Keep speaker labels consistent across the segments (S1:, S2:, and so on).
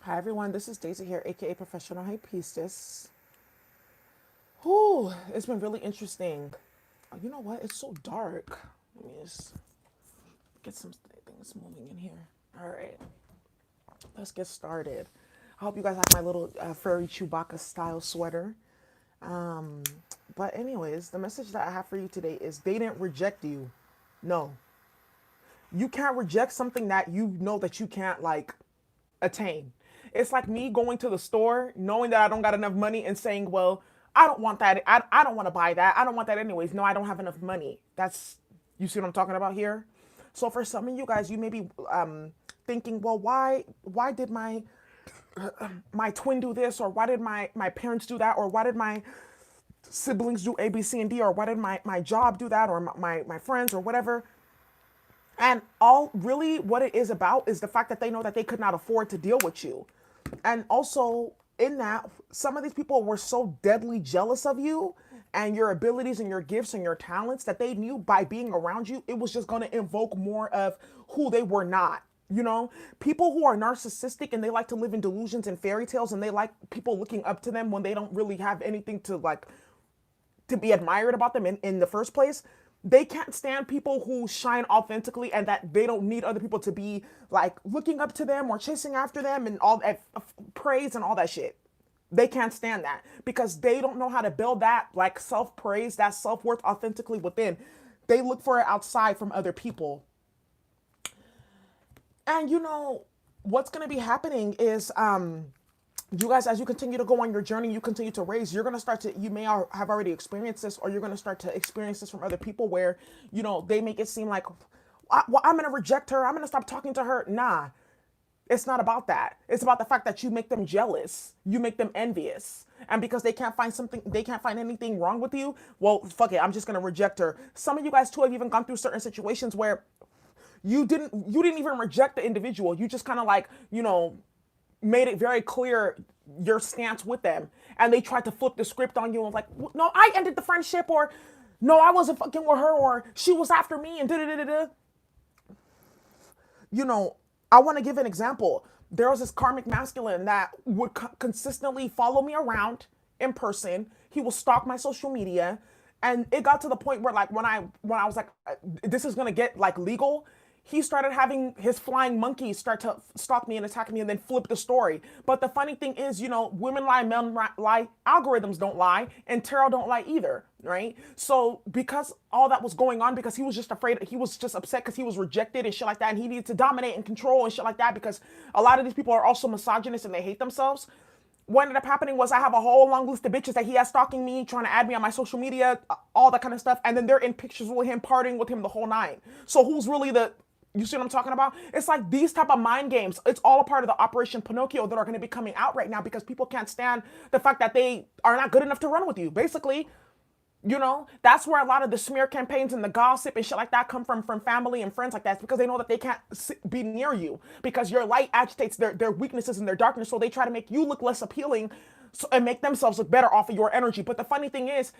S1: Hi everyone, this is Daisy here, aka Professional High Priestess. Whew, it's been really interesting. You know what? It's so dark. Let me just get some things moving in here. All right, let's get started. I hope you guys like my little furry Chewbacca style sweater. Um, but anyways, the message that I have for you today is they didn't reject you. No, you can't reject something that you know that you can't like attain. It's like me going to the store knowing that I don't got enough money and saying, well, I don't want that. I don't want to buy that. I don't want that anyways. No, I don't have enough money. That's, you see what I'm talking about here? So for some of you guys, you may be thinking, well, why did my twin do this? Or why did my parents do that? Or why did my siblings do A, B, C, and D? Or why did my job do that? Or my friends or whatever? And all really what it is about is the fact that they know that they could not afford to deal with you. And also, in that, some of these people were so deadly jealous of you and your abilities and your gifts and your talents that they knew by being around you, it was just going to invoke more of who they were not. You know, people who are narcissistic and they like to live in delusions and fairy tales and they like people looking up to them when they don't really have anything to like to be admired about them in the first place. They can't stand people who shine authentically and that they don't need other people to be like looking up to them or chasing after them and all that praise and all that shit. They can't stand that because they don't know how to build that like self-praise, that self-worth authentically within. They look for it outside from other people. And you know, what's going to be happening is you guys, as you continue to go on your journey, you continue to raise, you're going to start to, you may have already experienced this, or you're going to start to experience this from other people where, you know, they make it seem like, well, I'm going to reject her. I'm going to stop talking to her. Nah, it's not about that. It's about the fact that you make them jealous. You make them envious. And because they can't find something, they can't find anything wrong with you. Well, fuck it. I'm just going to reject her. Some of you guys too have even gone through certain situations where you didn't even reject the individual. You just kind of like, you know, made it very clear your stance with them, and they tried to flip the script on you and like, no, I ended the friendship, or no, I wasn't fucking with her, or she was after me, and da da da da. You know, I want to give an example. There was this karmic masculine that would consistently follow me around in person. He will stalk my social media, and it got to the point where like when I was like, this is gonna get like legal, he started having his flying monkeys start to stalk me and attack me and then flip the story. But the funny thing is, you know, women lie, men lie, algorithms don't lie, and tarot don't lie either, right? So because all that was going on, because he was just afraid, he was just upset because he was rejected and shit like that, and he needed to dominate and control and shit like that, because a lot of these people are also misogynist and they hate themselves. What ended up happening was I have a whole long list of bitches that he has stalking me, trying to add me on my social media, all that kind of stuff. And then they're in pictures with him, partying with him the whole nine. So who's really the, you see what I'm talking about? It's like these type of mind games. It's all a part of the Operation Pinocchio that are going to be coming out right now because people can't stand the fact that they are not good enough to run with you. Basically, you know, that's where a lot of the smear campaigns and the gossip and shit like that come from family and friends like that. It's because they know that they can't be near you because your light agitates their weaknesses and their darkness. So they try to make you look less appealing and make themselves look better off of your energy. But the funny thing is,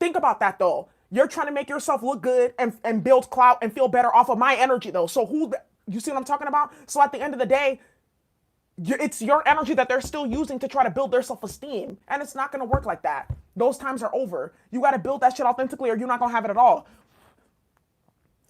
S1: think about that though. You're trying to make yourself look good and build clout and feel better off of my energy though. So you see what I'm talking about? So at the end of the day, it's your energy that they're still using to try to build their self-esteem. And it's not going to work like that. Those times are over. You got to build that shit authentically or you're not going to have it at all.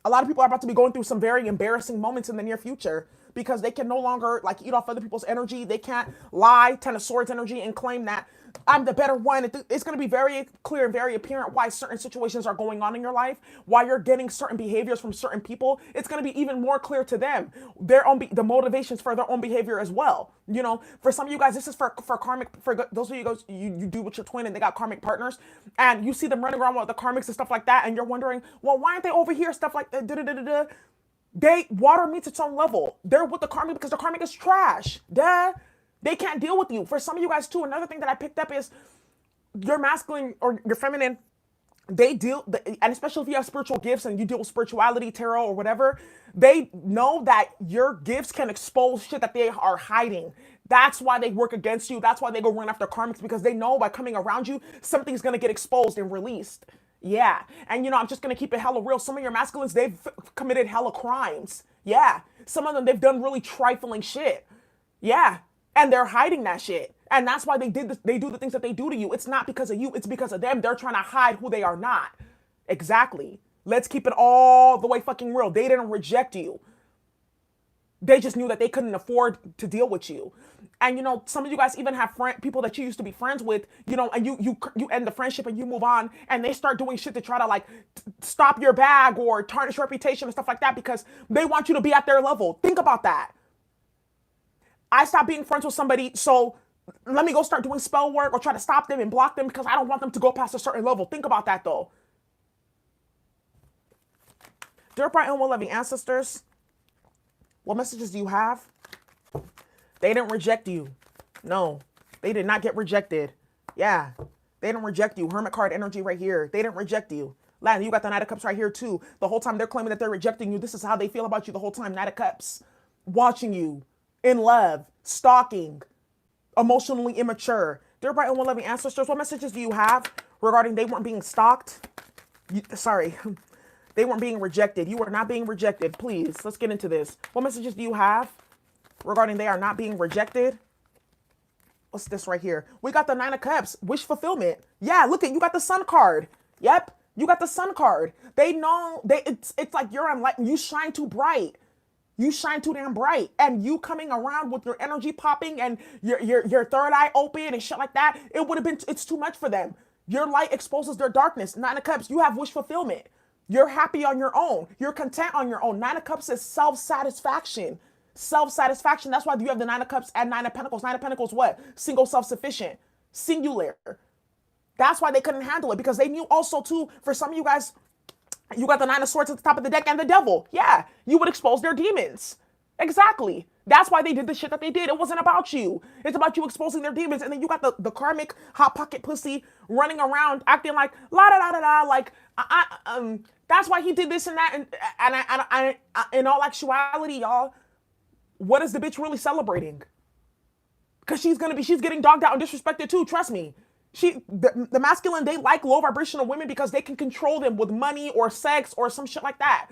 S1: A lot of people are about to be going through some very embarrassing moments in the near future because they can no longer like eat off other people's energy. They can't lie, Ten of Swords energy, and claim that I'm the better one. It's going to be very clear and very apparent why certain situations are going on in your life, why you're getting certain behaviors from certain people. It's going to be even more clear to them, their own the motivations for their own behavior as well. You know, for some of you guys, this is for karmic, for those of you guys, you do with your twin and they got karmic partners, and you see them running around with the karmics and stuff like that, and you're wondering, well, why aren't they over here? Stuff like that. They water meets its own level. They're with the karmic because the karmic is trash. Duh. They can't deal with you. For some of you guys too, another thing that I picked up is your masculine or your feminine, they deal, and especially if you have spiritual gifts and you deal with spirituality, tarot, or whatever, they know that your gifts can expose shit that they are hiding. That's why they work against you. That's why they go run after karmics, because they know by coming around you, something's going to get exposed and released. Yeah. And you know, I'm just going to keep it hella real. Some of your masculines, they've committed hella crimes. Yeah. Some of them, they've done really trifling shit. Yeah. And they're hiding that shit. And that's why they do the things that they do to you. It's not because of you, it's because of them. They're trying to hide who they are not. Exactly. Let's keep it all the way fucking real. They didn't reject you. They just knew that they couldn't afford to deal with you. And you know, some of you guys even have people that you used to be friends with, you know, and you end the friendship and you move on, and they start doing shit to try to like stop your bag or tarnish your reputation and stuff like that because they want you to be at their level. Think about that. I stopped being friends with somebody, so let me go start doing spell work or try to stop them and block them because I don't want them to go past a certain level. Think about that though. Dear bright and well-loving ancestors, what messages do you have? They didn't reject you. No, they did not get rejected. Yeah, they didn't reject you. Hermit card energy right here. They didn't reject you. Latin, you got the Knight of Cups right here too. The whole time they're claiming that they're rejecting you. This is how they feel about you the whole time. Knight of Cups. Watching you. In love. Stalking. Emotionally immature. Dear bright and well-loving ancestors, what messages do you have regarding they weren't being stalked? They weren't being rejected. You were not being rejected. Please, let's get into this. What messages do you have regarding they are not being rejected? What's this right here? We got the Nine of Cups. Wish fulfillment. Yeah, look at you got the Sun card. Yep, you got the Sun card. They know it's like you're enlightened. You shine too bright. You shine too damn bright. And you coming around with your energy popping and your third eye open and shit like that, it would have been, it's too much for them. Your light exposes their darkness. Nine of Cups, you have wish fulfillment. You're happy on your own. You're content on your own. Nine of Cups is self-satisfaction. Self-satisfaction. That's why you have the Nine of Cups and Nine of Pentacles. Nine of Pentacles, what? Single, self-sufficient. Singular. That's why they couldn't handle it, because they knew also too, for some of you guys, you got the Nine of Swords at the top of the deck and the Devil. Yeah, you would expose their demons. Exactly. That's why they did the shit that they did. It wasn't about you. It's about you exposing their demons. And then you got the karmic hot pocket pussy running around acting like la da da da da. Like that's why he did this and that. And in all actuality, y'all, what is the bitch really celebrating? Because she's getting dogged out and disrespected too. Trust me. The masculine, they like low vibrational women because they can control them with money or sex or some shit like that.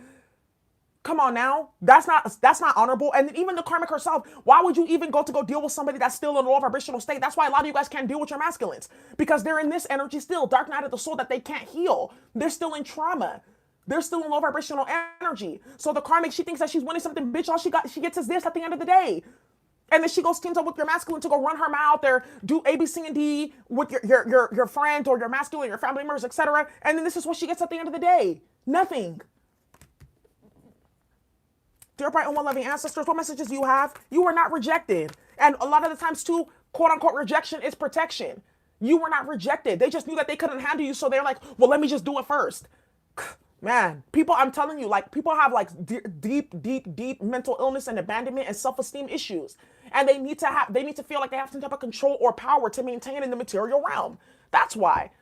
S1: Come on now. That's not honorable. And then even the karmic herself, why would you even go deal with somebody that's still in a low vibrational state? That's why a lot of you guys can't deal with your masculines, because they're in this energy still, dark night of the soul, that they can't heal. They're still in trauma. They're still in low vibrational energy. So the karmic, she thinks that she's winning something, bitch. All she gets is this at the end of the day. And then she goes teams up with your masculine to go run her mouth or do A, B, C, and D with your friend or your masculine, your family members, etc. And then this is what she gets at the end of the day. Nothing. Dear bright and well-loving ancestors, what messages do you have? You were not rejected. And a lot of the times too, quote unquote, rejection is protection. You were not rejected. They just knew that they couldn't handle you. So they're like, well, let me just do it first. Man, people, I'm telling you, like, people have like deep mental illness and abandonment and self-esteem issues. And they need to feel like they have some type of control or power to maintain in the material realm. That's why.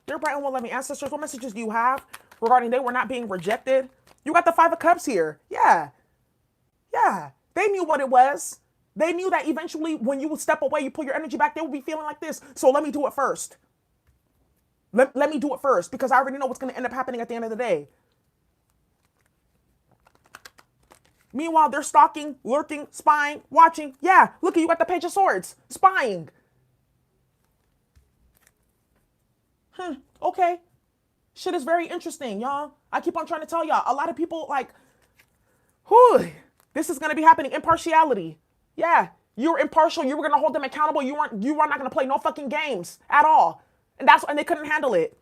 S1: Dear bright and well-loving ancestors, what messages do you have regarding they were not being rejected? You got the Five of Cups here. Yeah. Yeah, they knew what it was. They knew that eventually when you would step away, you pull your energy back, they would be feeling like this. So let me do it first. Let me do it first, because I already know what's going to end up happening at the end of the day. Meanwhile, they're stalking, lurking, spying, watching. Yeah, look, you got the Page of Swords. Spying. Okay. Shit is very interesting, y'all. I keep on trying to tell y'all. A lot of people like, whew, this is going to be happening. Impartiality. Yeah, you're impartial. You were going to hold them accountable. You were not going to play no fucking games at all. And they couldn't handle it.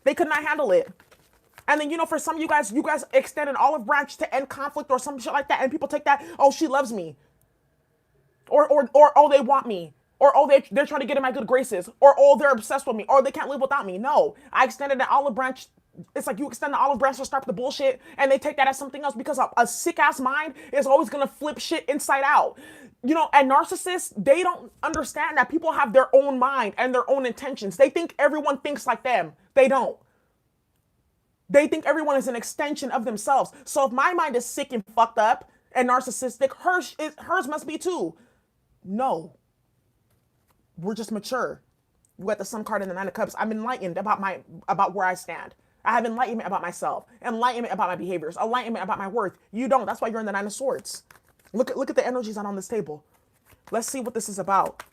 S1: They could not handle it. And then, you know, for some of you guys extend an olive branch to end conflict or some shit like that. And people take that, oh, she loves me. Or oh, they want me. Or, oh, they're trying to get in my good graces. Or, oh, they're obsessed with me. Or they can't live without me. No, I extended an olive branch. It's like you extend the olive branch to start the bullshit, and they take that as something else, because a sick-ass mind is always going to flip shit inside out. You know, and narcissists, they don't understand that people have their own mind and their own intentions. They think everyone thinks like them. They don't. They think everyone is an extension of themselves. So if my mind is sick and fucked up and narcissistic, hers must be too. No. We're just mature. You got the Sun card and the Nine of Cups. I'm enlightened about where I stand. I have enlightenment about myself, enlightenment about my behaviors, enlightenment about my worth. You don't. That's why you're in the Nine of Swords. Look at the energies on this table. Let's see what this is about.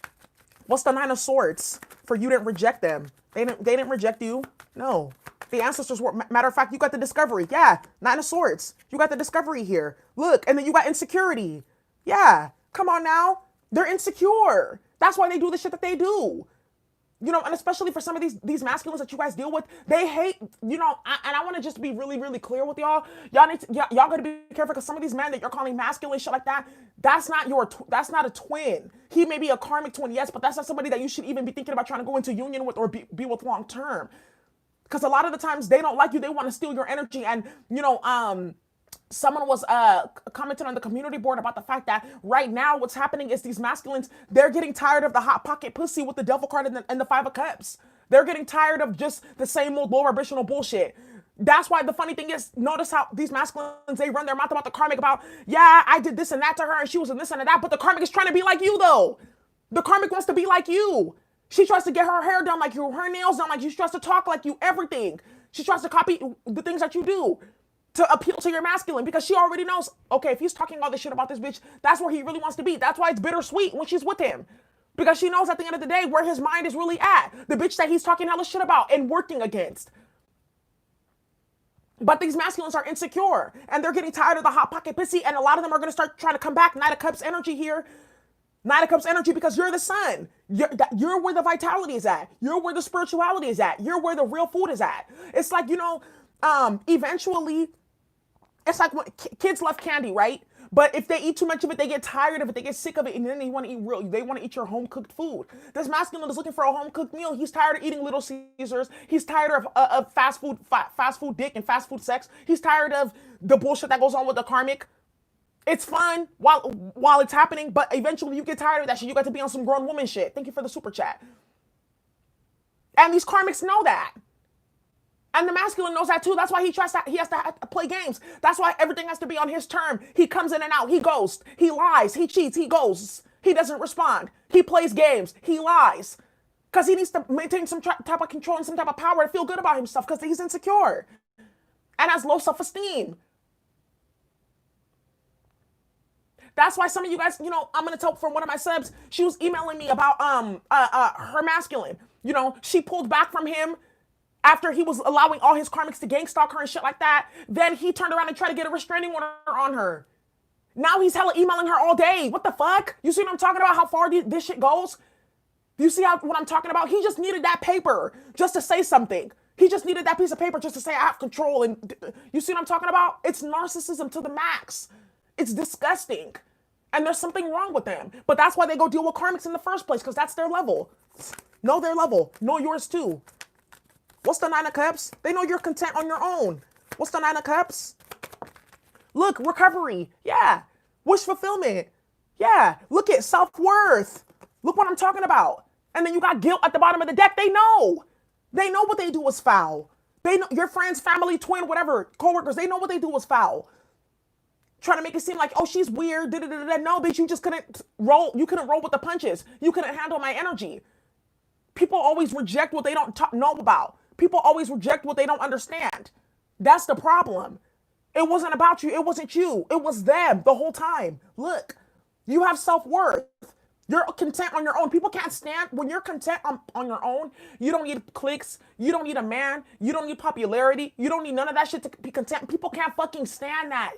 S1: What's the Nine of Swords? For you didn't reject them. They didn't reject you. No. The ancestors were, matter of fact, you got the discovery. Yeah, Nine of Swords. You got the discovery here. Look, and then you got insecurity. Yeah, come on now. They're insecure. That's why they do the shit that they do. You know, and especially for some of these masculines that you guys deal with, they hate, you know, and I want to just be really, really clear with y'all. Y'all got to be careful because some of these men that you're calling masculine, shit like that, that's not a twin. He may be a karmic twin, yes, but that's not somebody that you should even be thinking about trying to go into union with or be with long term. Because a lot of the times they don't like you, they want to steal your energy. And, you know, someone was commenting on the community board about the fact that right now what's happening is these masculines, they're getting tired of the hot pocket pussy with the devil card and the Five of Cups. They're getting tired of just the same old low vibrational bullshit. That's why the funny thing is, notice how these masculines, they run their mouth about the karmic about, yeah, I did this and that to her and she was in this and that, but the karmic is trying to be like you though. The karmic wants to be like you. She tries to get her hair done like you, her nails done like you, she tries to talk like you, everything. She tries to copy the things that you do to appeal to your masculine because she already knows, okay, if he's talking all this shit about this bitch, that's where he really wants to be. That's why it's bittersweet when she's with him. Because she knows at the end of the day where his mind is really at. The bitch that he's talking hella shit about and working against. But these masculines are insecure and they're getting tired of the hot pocket pussy, and a lot of them are going to start trying to come back. Knight of Cups energy here. Knight of Cups energy because you're the sun. You're where the vitality is at. You're where the spirituality is at. You're where the real food is at. It's like, you know, eventually, it's like when kids love candy, right? But if they eat too much of it, they get tired of it. They get sick of it, and then they want to eat they want to eat your home cooked food. This masculine is looking for a home cooked meal. He's tired of eating Little Caesars. He's tired of fast food dick and fast food sex. He's tired of the bullshit that goes on with the karmic. It's fun while it's happening, but eventually you get tired of that shit. You got to be on some grown woman shit. Thank you for the super chat. And these karmics know that. And the masculine knows that too. That's why he has to play games. That's why everything has to be on his term. He comes in and out. He ghosts. He lies. He cheats. He ghosts. He doesn't respond. He plays games. He lies. Because he needs to maintain some type of control and some type of power to feel good about himself because he's insecure and has low self-esteem. That's why some of you guys, you know, I'm going to tell from one of my subs, she was emailing me about her masculine. You know, she pulled back from him after he was allowing all his karmics to gang stalk her and shit like that. Then he turned around and tried to get a restraining order on her. Now he's hella emailing her all day. What the fuck? You see what I'm talking about? How far this shit goes? You see what I'm talking about? He just needed that paper just to say something. He just needed that piece of paper just to say I have control. And you see what I'm talking about? It's narcissism to the max. It's disgusting. And there's something wrong with them. But that's why they go deal with karmics in the first place, because that's their level. Know their level. Know yours too. What's the Nine of Cups? They know you're content on your own. What's the Nine of Cups? Look, recovery. Yeah. Wish fulfillment. Yeah. Look at self-worth. Look what I'm talking about. And then you got guilt at the bottom of the deck. They know. They know what they do is foul. They know your friends, family, twin, whatever, coworkers, they know what they do is foul. Trying to make it seem like, oh, she's weird. No, bitch, you just couldn't roll. You couldn't roll with the punches. You couldn't handle my energy. People always reject what they don't know about. People always reject what they don't understand. That's the problem. It wasn't about you. It wasn't you. It was them the whole time. Look, you have self-worth. You're content on your own. People can't stand when you're content on your own. You don't need clicks. You don't need a man. You don't need popularity. You don't need none of that shit to be content. People can't fucking stand that.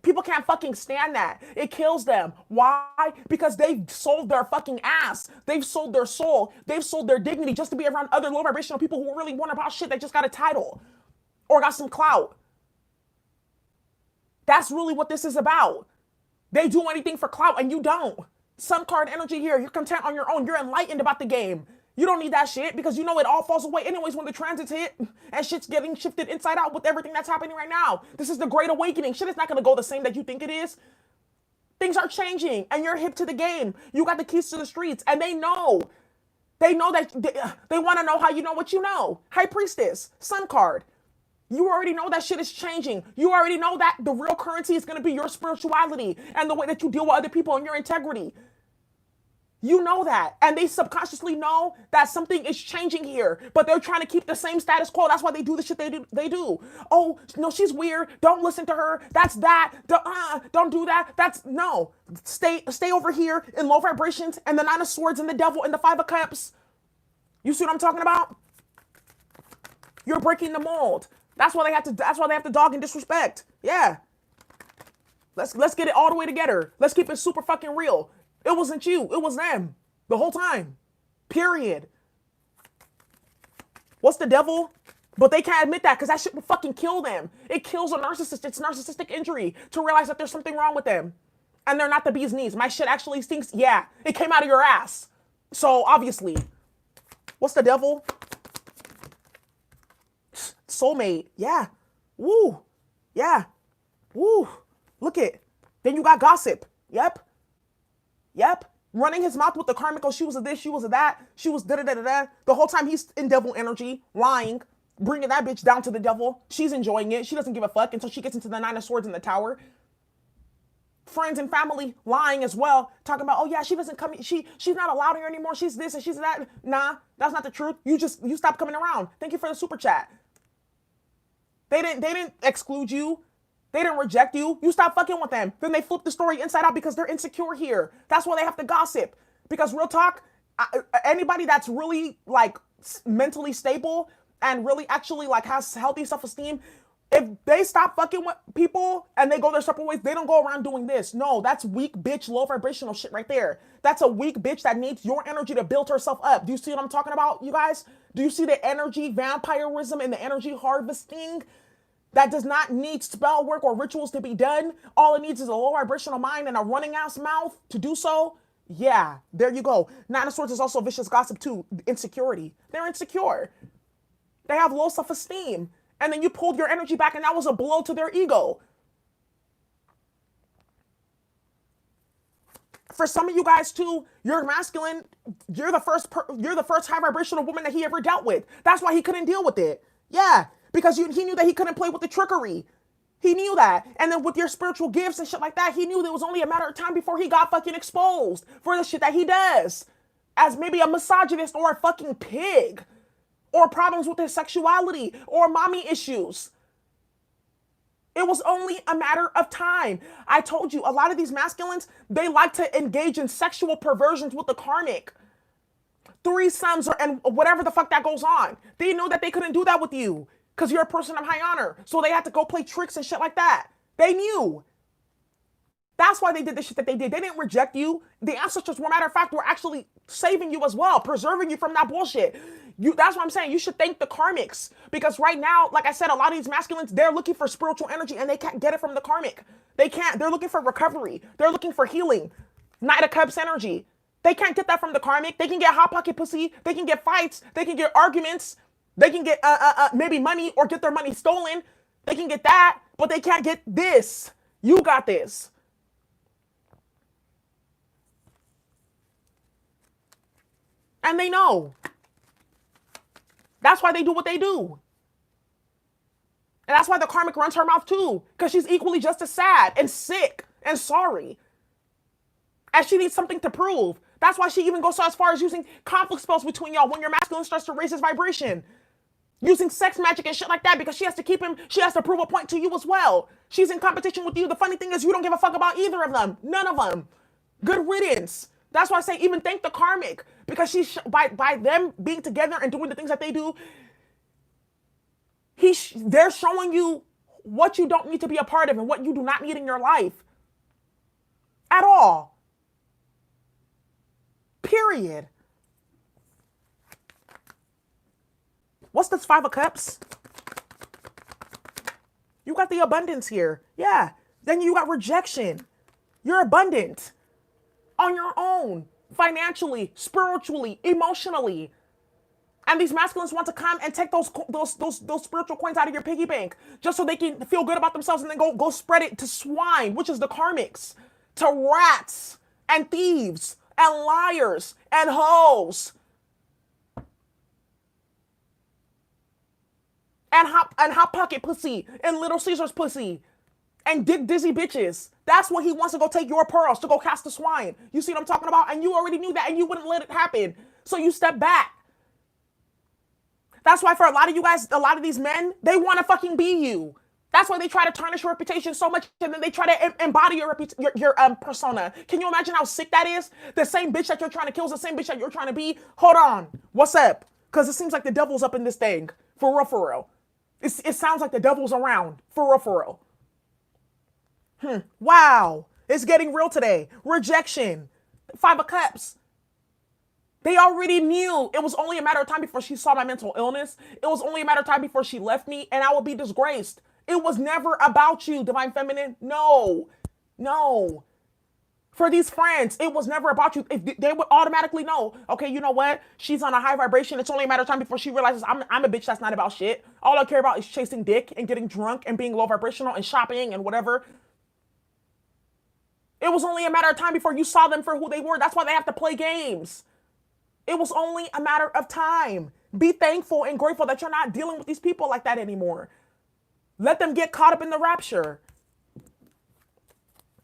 S1: People can't fucking stand that. It kills them. Why? Because they've sold their fucking ass. They've sold their soul. They've sold their dignity just to be around other low vibrational people who really want about shit that just got a title or got some clout. That's really what this is about. They do anything for clout and you don't. Sun card energy here. You're content on your own. You're enlightened about the game. You don't need that shit because you know it all falls away anyways when the transits hit and shit's getting shifted inside out with everything that's happening right now. This is the great awakening. Shit is not going to go the same that you think it is. Things are changing and you're hip to the game. You got the keys to the streets and they know. They know that they want to know how you know what you know. High Priestess, Sun card. You already know that shit is changing. You already know that the real currency is going to be your spirituality and the way that you deal with other people and your integrity. You know that. And they subconsciously know that something is changing here, but they're trying to keep the same status quo. That's why they do the shit they do. Oh, no, she's weird. Don't listen to her. That's that. Don't do that. That's no. Stay over here in low vibrations and the Nine of Swords and the Devil and the Five of Cups. You see what I'm talking about? You're breaking the mold. That's why they have to dog and disrespect. Yeah. Let's get it all the way together. Let's keep it super fucking real. It wasn't you. It was them. The whole time. Period. What's the devil? But they can't admit that because that shit will fucking kill them. It kills a narcissist. It's narcissistic injury to realize that there's something wrong with them. And they're not the bee's knees. My shit actually stinks. Yeah. It came out of your ass. So obviously. What's the devil? Soulmate. Yeah. Woo. Yeah. Woo. Look it. Then you got gossip. Yep. Running his mouth with the karmic, oh, she was a this, she was a that, she was da-da-da-da-da. The whole time he's in devil energy, lying, bringing that bitch down to the devil. She's enjoying it. She doesn't give a fuck until she gets into the Nine of Swords in the tower. Friends and family lying as well, talking about, oh yeah, she doesn't come, she's not allowed here anymore, she's this and she's that. Nah, that's not the truth. You stopped coming around. Thank you for the super chat. They didn't exclude you. They didn't reject you. You stopped fucking with them. Then they flip the story inside out because they're insecure here. That's why they have to gossip. Because real talk, anybody that's really like mentally stable and really actually like has healthy self-esteem, if they stop fucking with people and they go their separate ways, they don't go around doing this. No, that's weak bitch, low vibrational shit right there. That's a weak bitch that needs your energy to build herself up. Do you see what I'm talking about, you guys? Do you see the energy vampirism and the energy harvesting? That does not need spell work or rituals to be done. All it needs is a low vibrational mind and a running ass mouth to do so. Yeah, there you go. Nine of Swords is also vicious gossip too. Insecurity. They're insecure. They have low self-esteem. And then you pulled your energy back and that was a blow to their ego. For some of you guys too, you're masculine. You're the first high vibrational woman that he ever dealt with. That's why he couldn't deal with it. Yeah. Because he knew that he couldn't play with the trickery. He knew that. And then with your spiritual gifts and shit like that, he knew that it was only a matter of time before he got fucking exposed for the shit that he does. As maybe a misogynist or a fucking pig. Or problems with his sexuality. Or mommy issues. It was only a matter of time. I told you, a lot of these masculines, they like to engage in sexual perversions with the karmic. Threesomes and whatever the fuck that goes on. They knew that they couldn't do that with you. Because you're a person of high honor. So they had to go play tricks and shit like that. They knew. That's why they did the shit that they did. They didn't reject you. The ancestors, as a matter of fact, were actually saving you as well. Preserving you from that bullshit. That's what I'm saying. You should thank the karmics. Because right now, like I said, a lot of these masculines, they're looking for spiritual energy and they can't get it from the karmic. They can't. They're looking for recovery. They're looking for healing. Knight of Cups energy. They can't get that from the karmic. They can get hot pocket pussy. They can get fights. They can get arguments. They can get maybe money or get their money stolen. They can get that, but they can't get this. You got this. And they know. That's why they do what they do. And that's why the karmic runs her mouth too. Because she's equally just as sad and sick and sorry. And she needs something to prove. That's why she even goes so as far as using conflict spells between y'all when your masculine starts to raise his vibration. Using sex magic and shit like that because she has to keep him, she has to prove a point to you as well. She's in competition with you. The funny thing is you don't give a fuck about either of them. None of them. Good riddance. That's why I say even thank the karmic. Because by them being together and doing the things that they do, they're showing you what you don't need to be a part of and what you do not need in your life. At all. Period. What's this Five of Cups? You got the abundance here. Yeah. Then you got rejection. You're abundant. On your own. Financially, spiritually, emotionally. And these masculines want to come and take those spiritual coins out of your piggy bank. Just so they can feel good about themselves and then go spread it to swine, which is the karmics. To rats and thieves and liars and hoes. And hot pocket pussy and Little Caesar's pussy and dick dizzy bitches That's what he wants to go take your pearls, to go cast the swine. You see what I'm talking about? And you already knew that and you wouldn't let it happen. So you step back. That's why for a lot of you guys, a lot of these men, they want to fucking be you. That's why they try to tarnish your reputation so much, and then they try to embody your persona. Can you imagine how sick that is? The same bitch that you're trying to kill is the same bitch that you're trying to be. Hold on, what's up? Because it seems like the devil's up in this thing. For real, for real. It sounds like the devil's around. For real, for real. Wow, it's getting real today. Rejection. 5 of Cups. They already knew it was only a matter of time before she saw my mental illness. It was only a matter of time before she left me and I would be disgraced. It was never about you, Divine Feminine. No. For these friends, it was never about you. If they would automatically know, okay, you know what? She's on a high vibration. It's only a matter of time before she realizes I'm a bitch that's not about shit. All I care about is chasing dick and getting drunk and being low vibrational and shopping and whatever. It was only a matter of time before you saw them for who they were. That's why they have to play games. It was only a matter of time. Be thankful and grateful that you're not dealing with these people like that anymore. Let them get caught up in the rapture.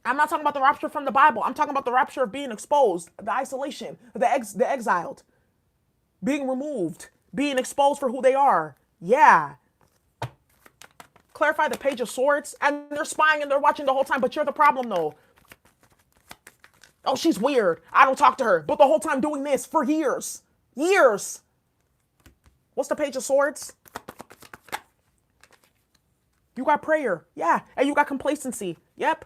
S1: I'm not talking about the rapture from the Bible. I'm talking about the rapture of being exposed, the isolation, the exiled, being removed, being exposed for who they are. Yeah. Clarify the Page of Swords, and they're spying and they're watching the whole time, but you're the problem though. Oh, she's weird. I don't talk to her. But the whole time doing this for years. Years. What's the Page of Swords? You got prayer. Yeah. And you got complacency. Yep.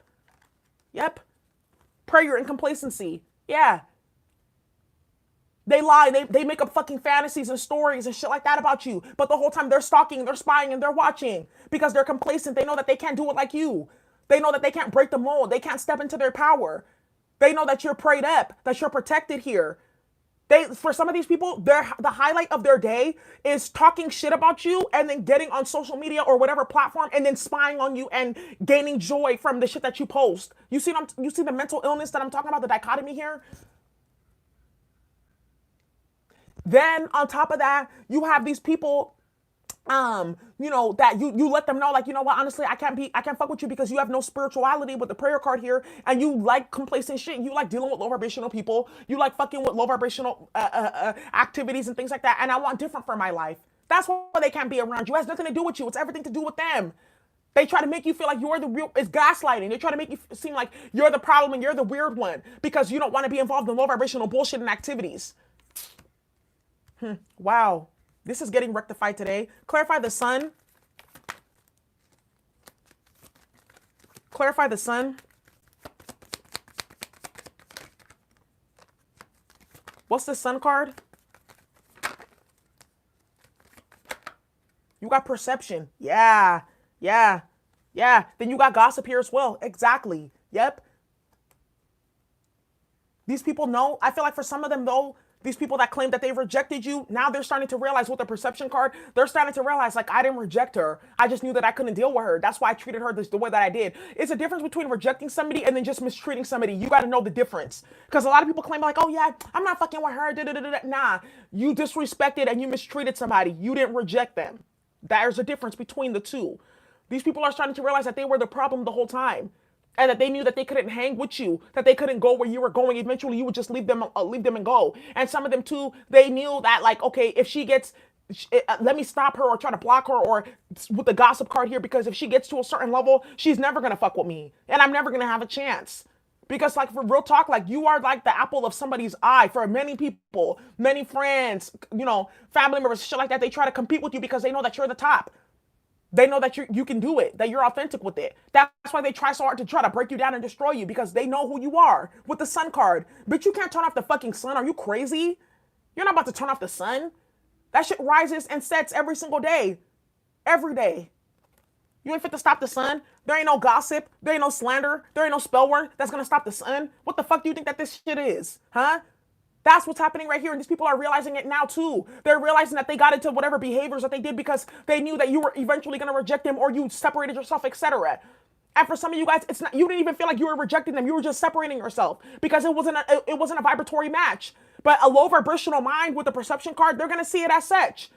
S1: Prayer and complacency. Yeah. They lie. They make up fucking fantasies and stories and shit like that about you. But the whole time they're stalking, they're spying, and they're watching. Because they're complacent. They know that they can't do it like you. They know that they can't break the mold. They can't step into their power. They know that you're prayed up, that you're protected here. For some of these people, the highlight of their day is talking shit about you and then getting on social media or whatever platform and then spying on you and gaining joy from the shit that you post. You see the mental illness that I'm talking about, the dichotomy here? Then on top of that, you have these people that you let them know, like, you know what, honestly, I can't fuck with you because you have no spirituality with the prayer card here, and you like complacent shit. You like dealing with low vibrational people. You like fucking with low vibrational activities and things like that. And I want different for my life. That's why they can't be around you. It has nothing to do with you. It's everything to do with them. They try to make you feel like you're the real, it's gaslighting. They try to make you seem like you're the problem and you're the weird one because you don't want to be involved in low vibrational bullshit and activities. Wow. This is getting rectified today. Clarify the sun. Clarify the sun. What's the sun card? You got perception. Yeah. Then you got gossip here as well. Exactly. Yep. These people know. I feel like for some of them though, these people that claim that they rejected you, now they're starting to realize with the perception card, they're starting to realize, like, I didn't reject her. I just knew that I couldn't deal with her. That's why I treated her the way that I did. It's a difference between rejecting somebody and then just mistreating somebody. You got to know the difference. Because a lot of people claim, like, oh, yeah, I'm not fucking with her. Nah, you disrespected and you mistreated somebody. You didn't reject them. There's a difference between the two. These people are starting to realize that they were the problem the whole time. And that they knew that they couldn't hang with you, that they couldn't go where you were going. Eventually, you would just leave them and go. And some of them too, they knew that, like, okay, if she gets, let me stop her or try to block her or with the gossip card here, because if she gets to a certain level, she's never gonna fuck with me, and I'm never gonna have a chance. Because, like, for real talk, like, you are like the apple of somebody's eye for many people, many friends, family members, shit like that. They try to compete with you because they know that you're the top. They know that you can do it, that you're authentic with it. That's why they try so hard to try to break you down and destroy you, because they know who you are with the sun card. But you can't turn off the fucking sun. Are you crazy? You're not about to turn off the sun. That shit rises and sets every single day. Every day. You ain't fit to stop the sun. There ain't no gossip. There ain't no slander. There ain't no spell word that's going to stop the sun. What the fuck do you think that this shit is? Huh? That's what's happening right here. And these people are realizing it now too. They're realizing that they got into whatever behaviors that they did because they knew that you were eventually going to reject them or you separated yourself, etc. And for some of you guys, it's not, you didn't even feel like you were rejecting them. You were just separating yourself because it wasn't a vibratory match. But a low vibrational mind with the perception card, they're going to see it as such.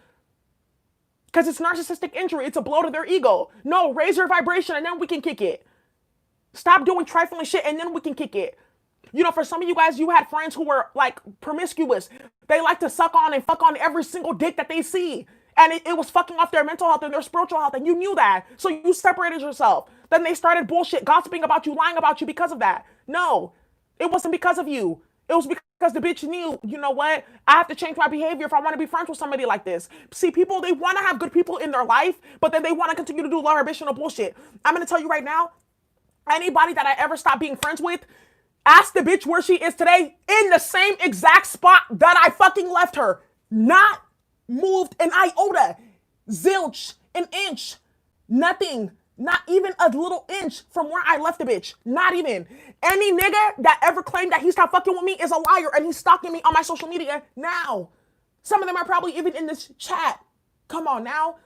S1: Because it's narcissistic injury. It's a blow to their ego. No, raise your vibration and then we can kick it. Stop doing trifling shit and then we can kick it. You know, for some of you guys, you had friends who were like promiscuous. They like to suck on and fuck on every single dick that they see. And it was fucking off their mental health and their spiritual health. And you knew that. So you separated yourself. Then they started bullshit, gossiping about you, lying about you because of that. No, it wasn't because of you. It was because the bitch knew, you know what? I have to change my behavior if I want to be friends with somebody like this. See, people, they want to have good people in their life, but then they want to continue to do low vibrational bullshit. I'm going to tell you right now, anybody that I ever stopped being friends with, ask the bitch where she is today in the same exact spot that I fucking left her. Not moved an iota, zilch, an inch, nothing. Not even a little inch from where I left the bitch. Not even. Any nigga that ever claimed that he stopped fucking with me is a liar and he's stalking me on my social media now. Some of them are probably even in this chat. Come on now.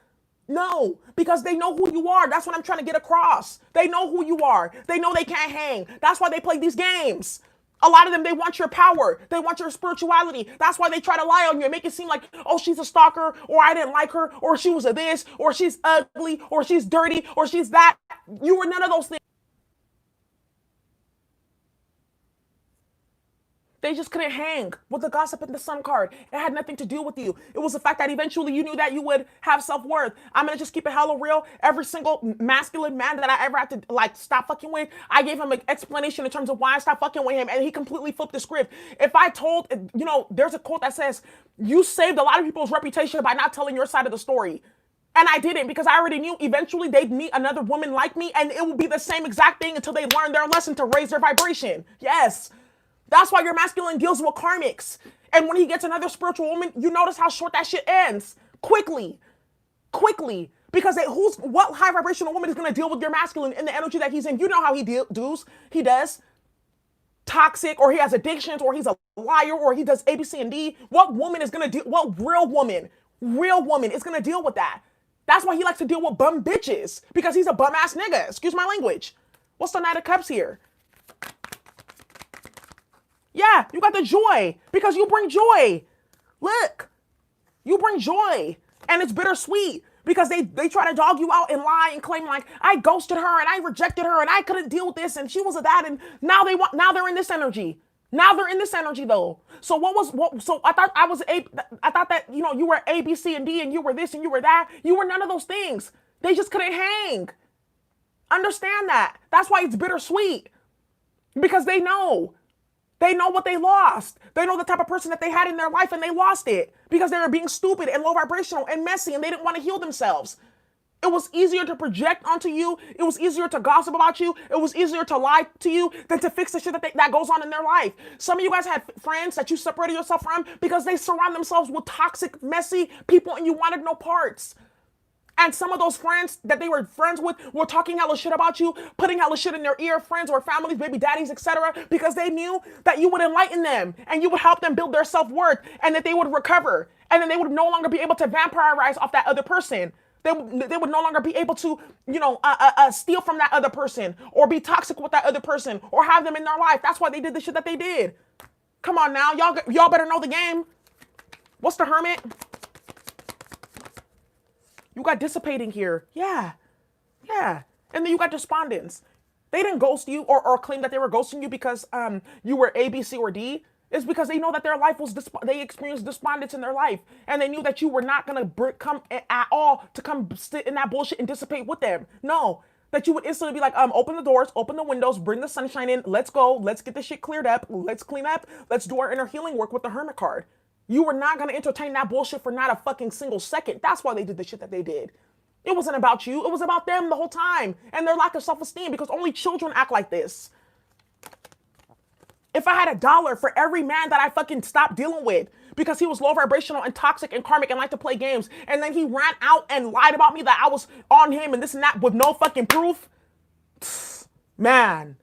S1: No, because they know who you are. That's what I'm trying to get across. They know who you are. They know they can't hang. That's why they play these games. A lot of them, they want your power. They want your spirituality. That's why they try to lie on you and make it seem like, oh, she's a stalker, or I didn't like her, or she was a this, or she's ugly, or she's dirty, or she's that. You were none of those things. They just couldn't hang with the gossip and the sun card. It had nothing to do with you. It was the fact that eventually you knew that you would have self-worth. I'm going to just keep it hella real. Every single masculine man that I ever had to like stop fucking with, I gave him an explanation in terms of why I stopped fucking with him, and he completely flipped the script. If I told, you know, there's a quote that says, you saved a lot of people's reputation by not telling your side of the story. And I didn't, because I already knew eventually they'd meet another woman like me and it would be the same exact thing until they learn their lesson to raise their vibration. Yes. That's why your masculine deals with karmics. And when he gets another spiritual woman, you notice how short that shit ends. Quickly. Quickly. Because what high vibrational woman is going to deal with your masculine in the energy that he's in? You know how he does. Toxic, or he has addictions, or he's a liar, or he does A, B, C, and D. What woman is going to deal? What real woman is going to deal with that? That's why he likes to deal with bum bitches. Because he's a bum ass nigga. Excuse my language. What's the Knight of Cups here? Yeah, you got the joy because you bring joy. Look, you bring joy, and it's bittersweet because they try to dog you out and lie and claim like I ghosted her and I rejected her and I couldn't deal with this and she was a that, and now they're in this energy. Now they're in this energy though. So so I thought that, you know, you were A, B, C, and D, and you were this and you were that. You were none of those things. They just couldn't hang. Understand that. That's why it's bittersweet, because they know. They know what they lost. They know the type of person that they had in their life, and they lost it because they were being stupid and low vibrational and messy, and they didn't want to heal themselves. It was easier to project onto you. It was easier to gossip about you. It was easier to lie to you than to fix the shit that goes on in their life. Some of you guys had friends that you separated yourself from because they surround themselves with toxic, messy people, and you wanted no parts. And some of those friends that they were friends with were talking hella shit about you, putting hella shit in their ear, friends or families, baby daddies, etc., because they knew that you would enlighten them and you would help them build their self-worth, and that they would recover, and then they would no longer be able to vampirize off that other person. They would no longer be able to, you know, steal from that other person or be toxic with that other person or have them in their life. That's why they did the shit that they did. Come on now, y'all better know the game. What's the Hermit? You got dissipating here. Yeah. And then you got despondence. They didn't ghost you or claim that they were ghosting you because you were A, B, C, or D. It's because they know that their life was, they experienced despondence in their life. And they knew that you were not going to come at all to come sit in that bullshit and dissipate with them. No. That you would instantly be like, open the doors, open the windows, bring the sunshine in. Let's go. Let's get this shit cleared up. Let's clean up. Let's do our inner healing work with the Hermit card. You were not going to entertain that bullshit for not a fucking single second. That's why they did the shit that they did. It wasn't about you. It was about them the whole time and their lack of self-esteem, because only children act like this. If I had $1 for every man that I fucking stopped dealing with because he was low vibrational and toxic and karmic and liked to play games, and then he ran out and lied about me that I was on him and this and that with no fucking proof, man,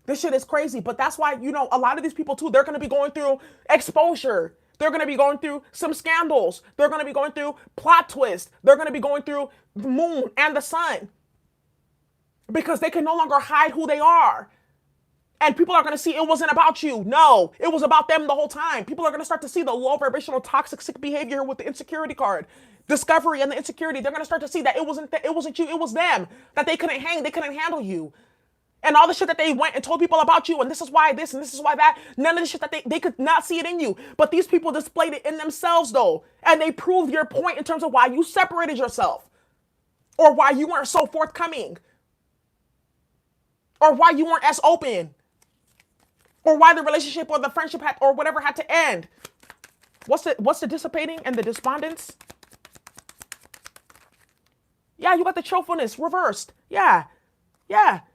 S1: this shit is crazy. But that's why, you know, a lot of these people too, they're going to be going through exposure. They're going to be going through some scandals. They're going to be going through plot twists. They're going to be going through the moon and the sun, because they can no longer hide who they are. And people are going to see it wasn't about you. No, it was about them the whole time. People are going to start to see the low vibrational toxic sick behavior with the insecurity card. Discovery and the insecurity. They're going to start to see that it wasn't you. It was them. That they couldn't hang. They couldn't handle you. And all the shit that they went and told people about you, and this is why this, and this is why that, none of the shit that they could not see it in you. But these people displayed it in themselves, though. And they proved your point in terms of why you separated yourself. Or why you weren't so forthcoming. Or why you weren't as open. Or why the relationship or the friendship had, or whatever had to end. What's the dissipating and the despondence? Yeah, you got the truthfulness reversed. Yeah.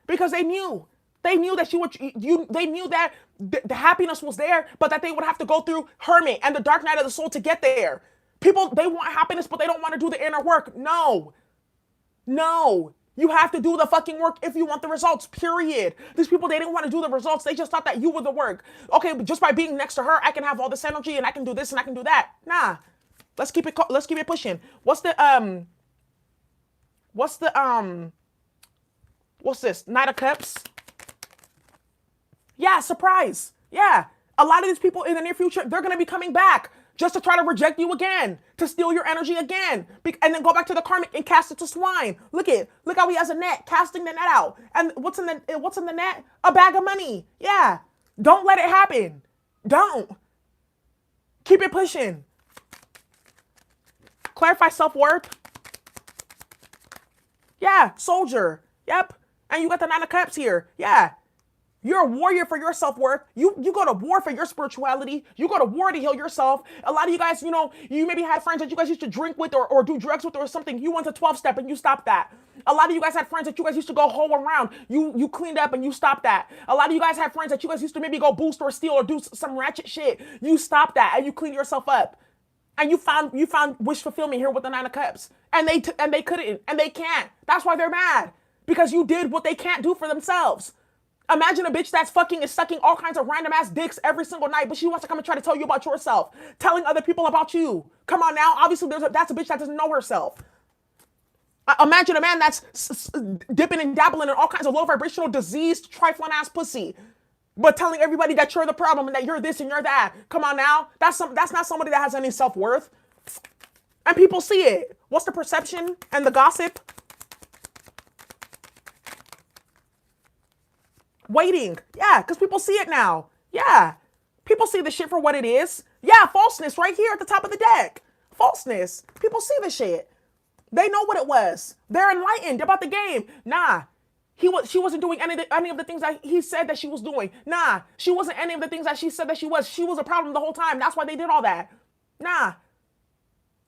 S1: Because they knew that they knew that the happiness was there, but that they would have to go through hermit and the dark night of the soul to get there. People, they want happiness, but they don't want to do the inner work. No. You have to do the fucking work if you want the results, period. These people, they didn't want to do the results. They just thought that you were the work. Okay, but just by being next to her, I can have all this energy and I can do this and I can do that. Nah. Let's keep it pushing. What's this? Knight of Cups? Yeah, surprise. Yeah. A lot of these people in the near future, they're going to be coming back just to try to reject you again, to steal your energy again, and then go back to the karmic and cast it to swine. Look how he has a net, casting the net out. And what's in the net? A bag of money. Yeah. Don't let it happen. Don't. Keep it pushing. Clarify self-worth. Yeah, soldier. Yep. And you got the Nine of Cups here. Yeah. You're a warrior for your self-worth. You go to war for your spirituality. You go to war to heal yourself. A lot of you guys, you maybe had friends that you guys used to drink with or do drugs with or something. You went to 12-step and you stopped that. A lot of you guys had friends that you guys used to go hoe around. You cleaned up and you stopped that. A lot of you guys had friends that you guys used to maybe go boost or steal or do some ratchet shit. You stopped that and you cleaned yourself up. And you found wish fulfillment here with the Nine of Cups. And they couldn't and they can't. That's why they're mad. Because you did what they can't do for themselves. Imagine a bitch that's is sucking all kinds of random ass dicks every single night, but she wants to come and try to tell you about yourself, telling other people about you. Come on now. Obviously, that's a bitch that doesn't know herself. Imagine a man that's dipping and dabbling in all kinds of low vibrational, diseased, trifling ass pussy, but telling everybody that you're the problem and that you're this and you're that. Come on now. That's not somebody that has any self-worth. And people see it. What's the perception and the gossip? Waiting. Yeah, because people see it now. Yeah. People see the shit for what it is. Yeah, falseness right here at the top of the deck. Falseness. People see the shit. They know what it was. They're enlightened about the game. Nah. She wasn't doing any of the things that he said that she was doing. Nah. She wasn't any of the things that she said that she was. She was a problem the whole time. That's why they did all that. Nah.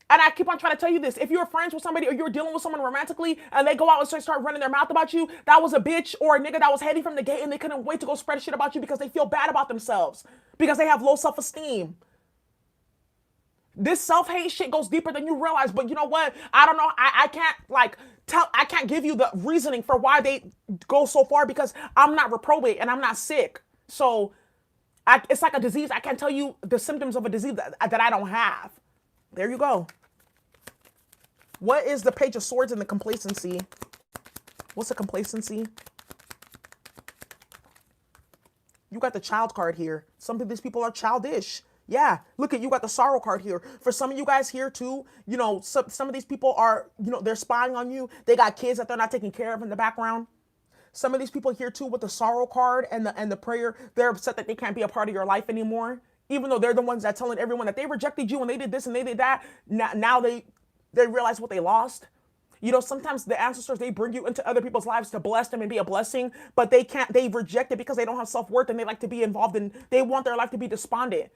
S1: And I keep on trying to tell you this. If you're friends with somebody or you're dealing with someone romantically and they go out and start running their mouth about you, that was a bitch or a nigga that was heading from the gate and they couldn't wait to go spread shit about you because they feel bad about themselves. Because they have low self-esteem. This self-hate shit goes deeper than you realize. But you know what? I don't know. I can't give you the reasoning for why they go so far because I'm not reprobate and I'm not sick. So it's like a disease. I can't tell you the symptoms of a disease that I don't have. There you go. What is the Page of Swords and the complacency? What's the complacency? You got the child card here. Some of these people are childish. Yeah, look at you got the sorrow card here. For some of you guys here too, some of these people are, they're spying on you. They got kids that they're not taking care of in the background. Some of these people here too with the sorrow card and the prayer, they're upset that they can't be a part of your life anymore. Even though they're the ones that telling everyone that they rejected you and they did this and they did that. Now they realize what they lost. Sometimes the ancestors, they bring you into other people's lives to bless them and be a blessing, but they reject it because they don't have self-worth and they like to be involved they want their life to be despondent.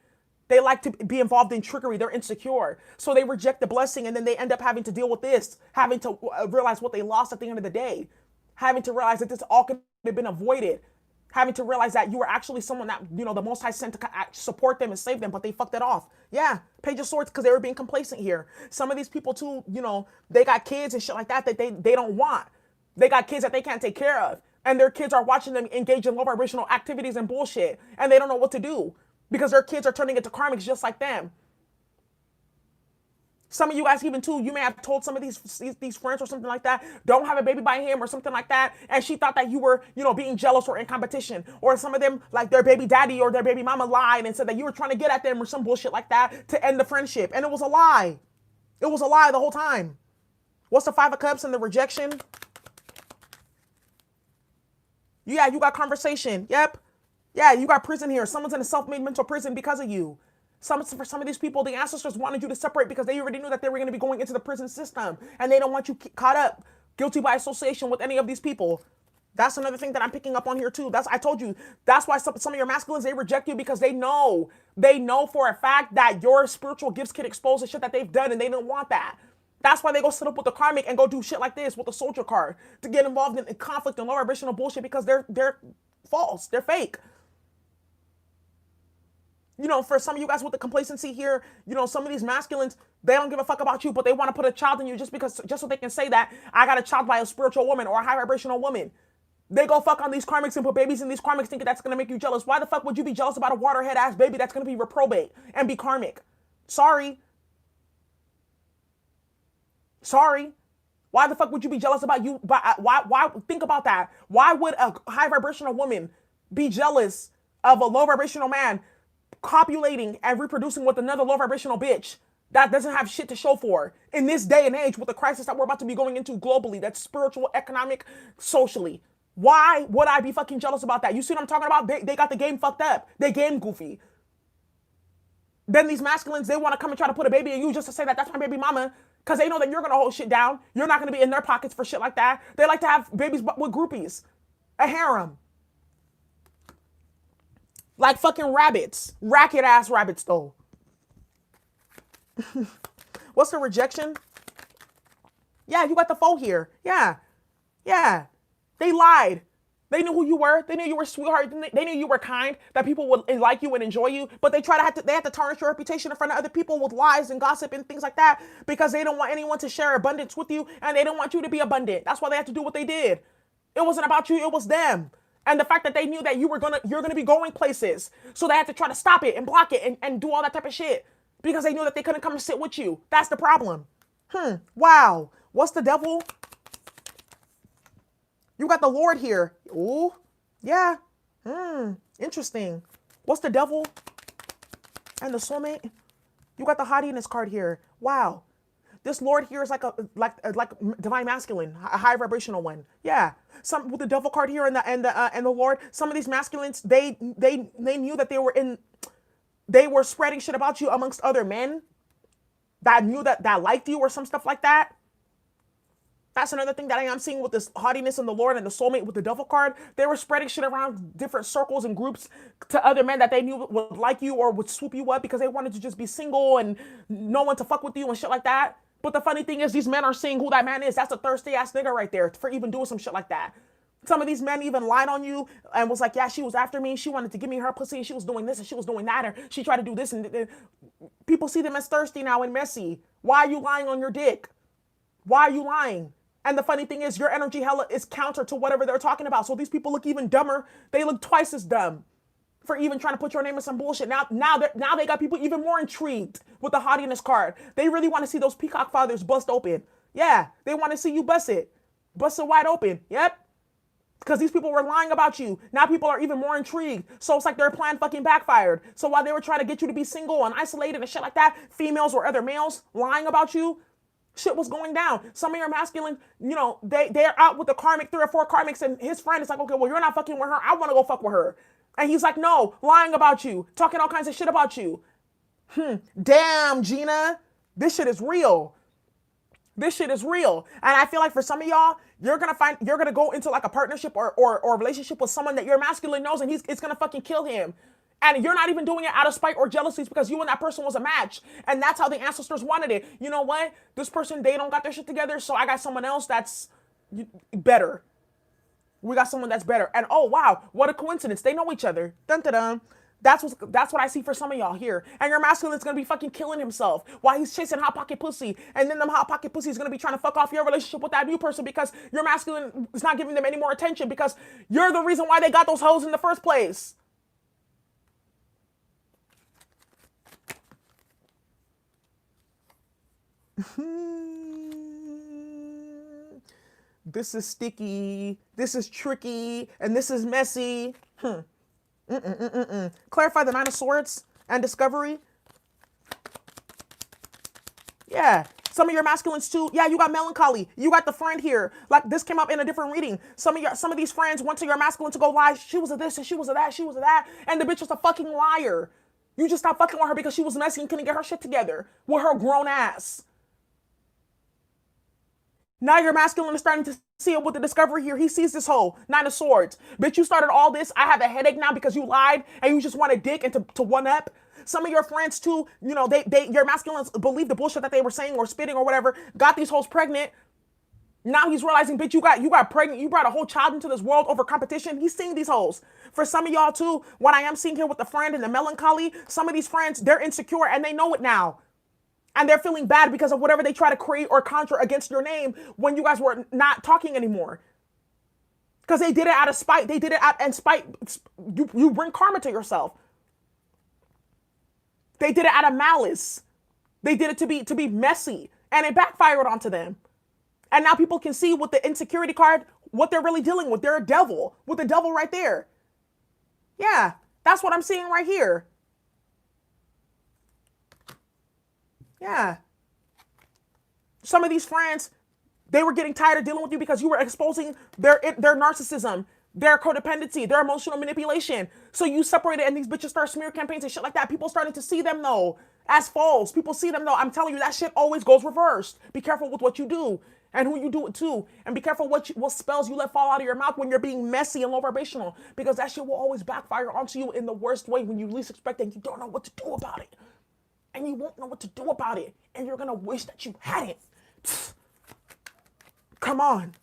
S1: They like to be involved in trickery. They're insecure. So they reject the blessing and then they end up having to deal with this, having to realize what they lost at the end of the day, having to realize that this all could have been avoided, having to realize that you were actually someone that, the Most High sent to support them and save them, but they fucked it off. Yeah, Page of Swords, because they were being complacent here. Some of these people too, they got kids and shit like that they don't want. They got kids that they can't take care of. And their kids are watching them engage in low vibrational activities and bullshit. And they don't know what to do because their kids are turning into karmics just like them. Some of you guys even too, you may have told some of these friends or something like that, don't have a baby by him or something like that. And she thought that you were, being jealous or in competition. Or some of them, like their baby daddy or their baby mama lied and said that you were trying to get at them or some bullshit like that to end the friendship. And it was a lie. It was a lie the whole time. What's the Five of Cups and the rejection? Yeah, you got conversation. Yep. Yeah, you got prison here. Someone's in a self-made mental prison because of you. For some of these people, the ancestors wanted you to separate because they already knew that they were going to be going into the prison system, and they don't want you caught up, guilty by association with any of these people. That's another thing that I'm picking up on here too. I told you, that's why some of your masculines, they reject you because they know for a fact that your spiritual gifts can expose the shit that they've done, and they don't want that. That's why they go sit up with the karmic and go do shit like this with the soldier card to get involved in conflict and low vibrational bullshit because they're false, they're fake. You know, for some of you guys with the complacency here, you know, some of these masculines, they don't give a fuck about you, but they want to put a child in you just so they can say that I got a child by a spiritual woman or a high vibrational woman. They go fuck on these karmics and put babies in these karmics thinking that's going to make you jealous. Why the fuck would you be jealous about a waterhead ass baby that's going to be reprobate and be karmic? Sorry. Why the fuck would you be jealous about you? Why think about that? Why would a high vibrational woman be jealous of a low vibrational man copulating and reproducing with another low vibrational bitch that doesn't have shit to show for in this day and age with the crisis that we're about to be going into globally, that's spiritual, economic, socially? Why would I be fucking jealous about that? You see what I'm talking about? They got the game fucked up. They game goofy. Then these masculines, they want to come and try to put a baby in you just to say that that's my baby mama because they know that you're going to hold shit down. You're not going to be in their pockets for shit like that. They like to have babies with groupies. A harem. Like fucking rabbits. Racket ass rabbits though. What's the rejection? Yeah, you got the foe here. Yeah. They lied. They knew who you were. They knew you were a sweetheart. They knew you were kind, that people would like you and enjoy you. But they had to tarnish your reputation in front of other people with lies and gossip and things like that because they don't want anyone to share abundance with you and they don't want you to be abundant. That's why they had to do what they did. It wasn't about you. It was them. And the fact that they knew that you're gonna be going places, so they had to try to stop it and block it and do all that type of shit because they knew that they couldn't come and sit with you. That's the problem. Wow. What's the devil? You got the Lord here. Ooh, yeah. Interesting. What's the devil and the soulmate? You got the haughtiness card here. Wow. This Lord here is like divine masculine, a high vibrational one. Yeah. Some with the devil card here and the Lord. Some of these masculines, they knew that they were spreading shit about you amongst other men that knew that liked you or some stuff like that. That's another thing that I am seeing with this haughtiness and the Lord and the soulmate with the devil card. They were spreading shit around different circles and groups to other men that they knew would like you or would swoop you up because they wanted to just be single and no one to fuck with you and shit like that. But the funny thing is these men are seeing who that man is. That's a thirsty ass nigga right there for even doing some shit like that. Some of these men even lied on you and was like, yeah, she was after me. She wanted to give me her pussy and she was doing this and she was doing that. Or she tried to do this. And people see them as thirsty now and messy. Why are you lying on your dick? Why are you lying? And the funny thing is your energy hella is counter to whatever they're talking about. So these people look even dumber. They look twice as dumb for even trying to put your name in some bullshit. Now they got people even more intrigued with the haughtiness card. They really want to see those peacock fathers bust open. Yeah, they want to see you bust it wide open. Yep. Because these people were lying about you. Now people are even more intrigued. So it's like their plan fucking backfired. So while they were trying to get you to be single and isolated and shit like that, females or other males lying about you, shit was going down. Some of your masculine, you know, they're out with the karmic, 3 or 4 karmics, and his friend is like, okay, well, you're not fucking with her. I want to go fuck with her. And he's like, no, lying about you, talking all kinds of shit about you. Damn, Gina, this shit is real. This shit is real. And I feel like for some of y'all, you're gonna go into like a partnership or a relationship with someone that your masculine knows, and it's gonna fucking kill him. And you're not even doing it out of spite or jealousy. It's because you and that person was a match. And that's how the ancestors wanted it. You know what? This person, they don't got their shit together, so I got someone else that's better. We got someone that's better. And oh, wow, what a coincidence. They know each other. Dun, dun, dun. That's what I see for some of y'all here. And your masculine's going to be fucking killing himself while he's chasing hot pocket pussy. And then them hot pocket pussy is going to be trying to fuck off your relationship with that new person because your masculine is not giving them any more attention because you're the reason why they got those hoes in the first place. This is sticky, this is tricky, and this is messy. Clarify the 9 of Swords and discovery. Yeah, Some of your masculines too. Yeah, you got melancholy. You got the friend here. Like this came up in a different reading. Some of these friends went to your masculine to go lie. She was a this and she was a that. She was a that. And the bitch was a fucking liar. You just stopped fucking with her because she was messy and couldn't get her shit together with her grown ass. Now your masculine is starting to see it with the discovery here. He sees this whole 9 of Swords. Bitch, you started all this. I have a headache now because you lied and you just want a dick and to one up. Some of your friends too, you know, your masculines believe the bullshit that they were saying or spitting or whatever, got these hoes pregnant. Now he's realizing, bitch, you got pregnant. You brought a whole child into this world over competition. He's seeing these hoes. For some of y'all too, what I am seeing here with the friend and the melancholy, some of these friends, they're insecure and they know it now. And they're feeling bad because of whatever they try to create or conjure against your name when you guys were not talking anymore. Because they did it out of spite. They did it out and spite. You bring karma to yourself. They did it out of malice. They did it to be messy. And it backfired onto them. And now people can see with the insecurity card what they're really dealing with. They're a devil. With the devil right there. Yeah, that's what I'm seeing right here. Yeah. Some of these friends, they were getting tired of dealing with you because you were exposing their narcissism, their codependency, their emotional manipulation. So you separated and these bitches start smear campaigns and shit like that. People starting to see them though as false. People see them though. I'm telling you, that shit always goes reversed. Be careful with what you do and who you do it to. And be careful what spells you let fall out of your mouth when you're being messy and low vibrational. Because that shit will always backfire onto you in the worst way when you least expect it and you don't know what to do about it. And you won't know what to do about it. And you're going to wish that you hadn't. Come on.